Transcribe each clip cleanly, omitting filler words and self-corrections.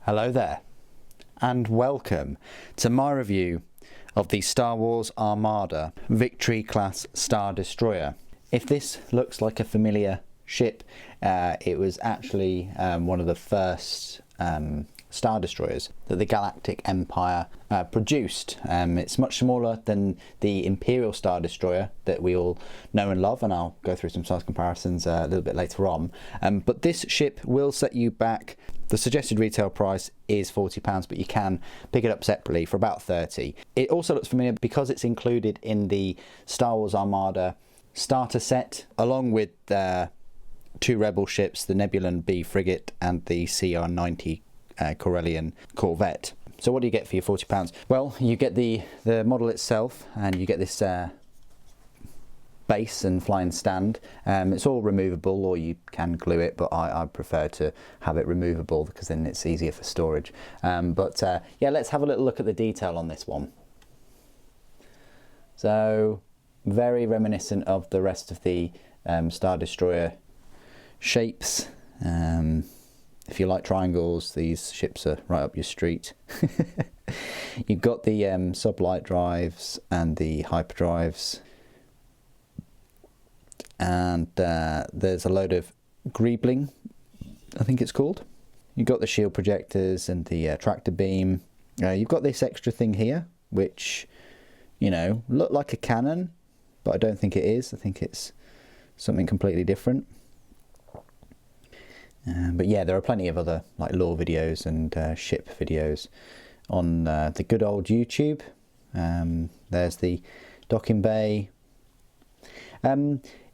Hello there, and welcome to my review of the Star Wars Armada Victory Class Star Destroyer. If this looks like a familiar ship, it was actually one of the first Star Destroyers that the Galactic Empire produced. It's much smaller than the Imperial Star Destroyer that we all know and love, and I'll go through some size comparisons a little bit later on. But this ship will set you back. The suggested retail price is £40, but you can pick it up separately for about £30. It also looks familiar because it's included in the Star Wars Armada starter set, along with two Rebel ships, the Nebulan B frigate and the CR-90 Corellian Corvette. So what do you get for your £40? Well, you get the model itself, and you get this base and flying stand. It's all removable, or you can glue it, but I prefer to have it removable because then it's easier for storage. Yeah, let's have a little look at the detail on this one. So very reminiscent of the rest of the Star Destroyer shapes. If you like triangles, these ships are right up your street. You've got the sublight drives and the hyperdrives, and there's a load of greebling, I think it's called. You've got the shield projectors and the tractor beam. You've got this extra thing here, which, you know, look like a cannon, but I don't think it is. I think it's something completely different. But yeah, there are plenty of other like lore videos and ship videos on the good old YouTube. There's the docking bay.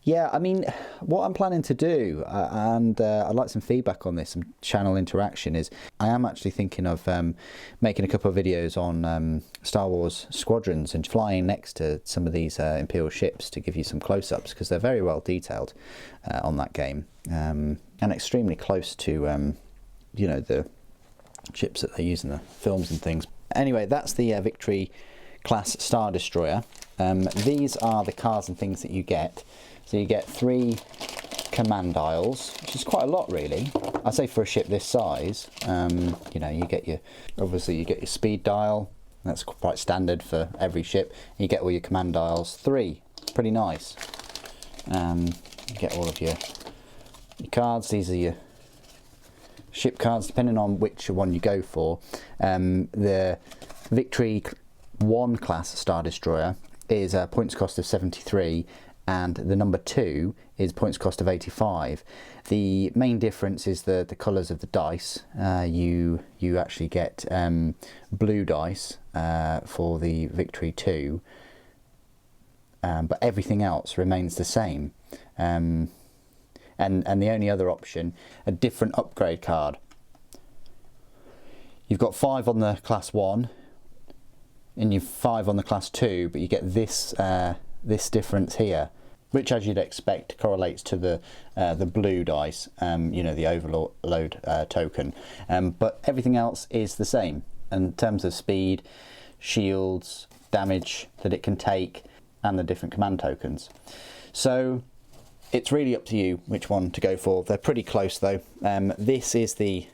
Yeah, I mean, what I'm planning to do, and I'd like some feedback on this, some channel interaction, is I am actually thinking of making a couple of videos on Star Wars squadrons and flying next to some of these Imperial ships to give you some close-ups, because they're very well detailed on that game, and extremely close to, you know, the ships that they use in the films and things. Anyway, that's the Victory Class Star Destroyer. These are the cards and things that you get. So you get 3 command dials, which is quite a lot really. I'd say for a ship this size. You know, you get obviously you get your speed dial. That's quite standard for every ship. You get all your command dials. 3, pretty nice. You get all of your cards. These are your ship cards, depending on which one you go for. The Victory 1 class Star Destroyer is a points cost of 73, and the number 2 is points cost of 85. The main difference is the colours of the dice. You actually get blue dice for the Victory 2, but everything else remains the same. And the only other option, a different upgrade card. You've got 5 on the class 1, and you've 5 on the class 2, but you get this this difference here, which, as you'd expect, correlates to the blue dice, you know, the overload token. But everything else is the same in terms of speed, shields, damage that it can take, and the different command tokens. So it's really up to you which one to go for. They're pretty close though. This is the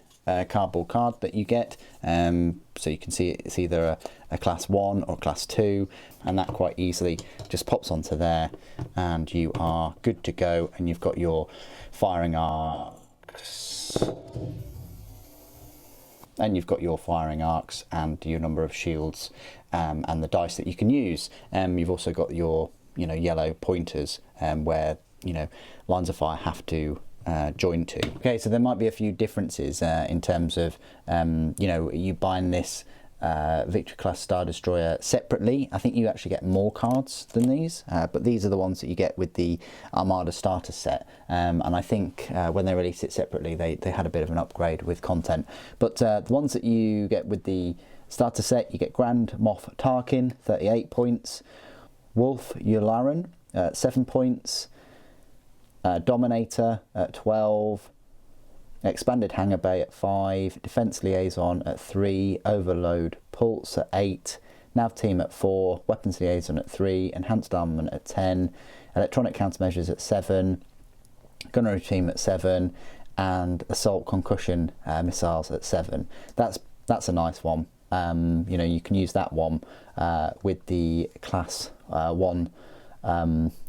cardboard card that you get, so you can see it's either a class 1 or class 2, and that quite easily just pops onto there, and you are good to go. And you've got your firing arcs, and your number of shields, and the dice that you can use. You've also got your, you know, yellow pointers, where, you know, lines of fire have to join to. Okay, so there might be a few differences in terms of, you know, you buying this Victory Class Star Destroyer separately. I think you actually get more cards than these, but these are the ones that you get with the Armada starter set, and I think when they released it separately they had a bit of an upgrade with content. But the ones that you get with the starter set, you get Grand Moff Tarkin, 38 points, Wolf Yularen, 7 points, Dominator at 12, Expanded Hangar Bay at 5, Defense Liaison at 3, Overload Pulse at 8, Nav Team at 4, Weapons Liaison at 3, Enhanced Armament at 10, Electronic Countermeasures at 7, Gunnery Team at 7, and assault concussion missiles at 7. That's a nice one. You know, you can use that one with the class 1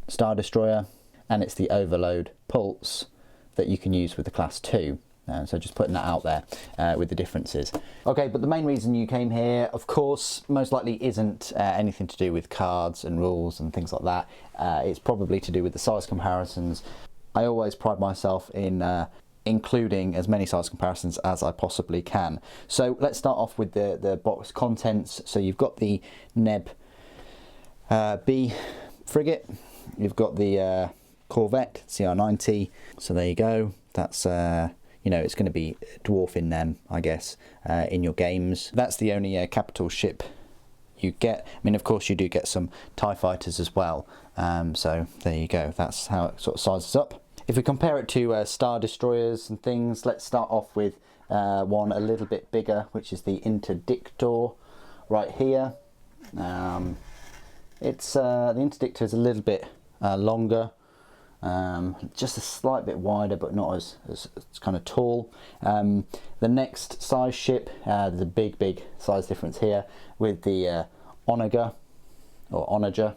Star Destroyer, and it's the overload pulse that you can use with the class 2. So just putting that out there with the differences. Okay, but the main reason you came here, of course, most likely isn't anything to do with cards and rules and things like that. It's probably to do with the size comparisons. I always pride myself in including as many size comparisons as I possibly can. So let's start off with the box contents. So you've got the Neb B frigate, you've got the Corvette CR90. So there you go. That's you know, it's going to be dwarfing them, I guess, in your games. That's the only capital ship you get. I mean, of course, you do get some TIE fighters as well. So there you go. That's how it sort of sizes up. If we compare it to Star Destroyers and things, let's start off with one a little bit bigger, which is the Interdictor right here. It's the Interdictor is a little bit longer. Just a slight bit wider, but not as kind of tall. The next size ship, there's a big size difference here with the Onager or Onager.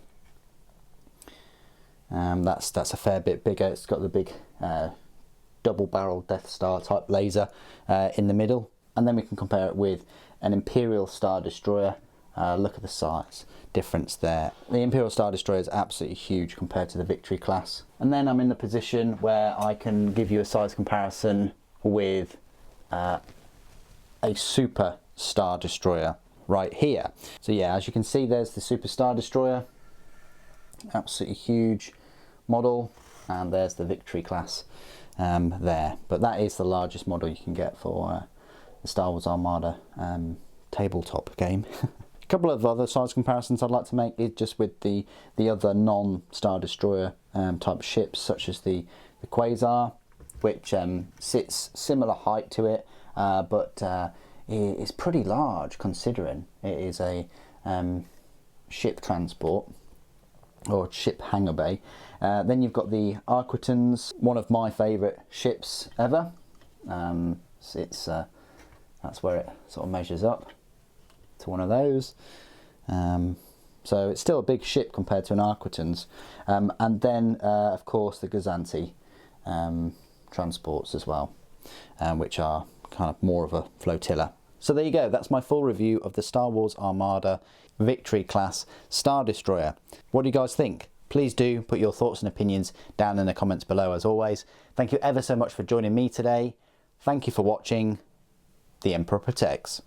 That's a fair bit bigger. It's got the big double barrel Death Star type laser in the middle, and then we can compare it with an Imperial Star Destroyer. Look at the size difference there. The Imperial Star Destroyer is absolutely huge compared to the Victory class. And then I'm in the position where I can give you a size comparison with a Super Star Destroyer right here. So yeah, as you can see, there's the Super Star Destroyer, absolutely huge model, and there's the Victory class there. But that is the largest model you can get for the Star Wars Armada tabletop game. A couple of other size comparisons I'd like to make is just with the other non-Star Destroyer type ships, such as the Quasar, which sits similar height to it, but it's pretty large considering it is a ship transport or ship hangar bay. Then you've got the Arquitans, one of my favourite ships ever. That's where it sort of measures up to one of those. So it's still a big ship compared to an Arquitans. And then of course the Gazanti transports as well, which are kind of more of a flotilla. So there you go, that's my full review of the Star Wars Armada Victory class Star Destroyer. What do you guys think? Please do put your thoughts and opinions down in the comments below as always. Thank you ever so much for joining me today. Thank you for watching. The Emperor protects.